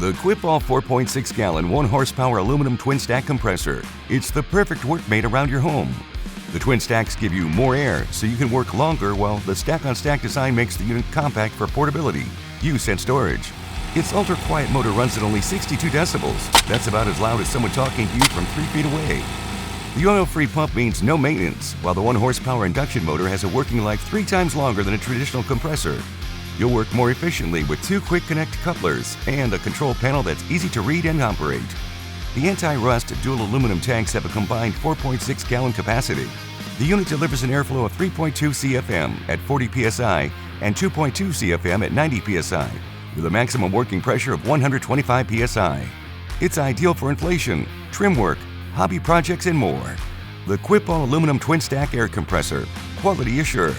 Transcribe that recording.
The Quipall 4.6 gallon 1 horsepower aluminum twin stack compressor. It's the perfect workmate around your home. The twin stacks give you more air so you can work longer, while the stack-on-stack design makes the unit compact for portability, use, and storage. Its ultra-quiet motor runs at only 62 decibels. That's about as loud as someone talking to you from 3 feet away. The oil-free pump means no maintenance, while the 1 horsepower induction motor has a working life 3 times longer than a traditional compressor. You'll work more efficiently with 2 quick connect couplers and a control panel that's easy to read and operate. The anti-rust dual aluminum tanks have a combined 4.6 gallon capacity. The unit delivers an airflow of 3.2 CFM at 40 psi and 2.2 CFM at 90 psi, with a maximum working pressure of 125 psi. It's ideal for inflation, trim work, hobby projects, and more. The Quipall aluminum twin stack air compressor, quality assured.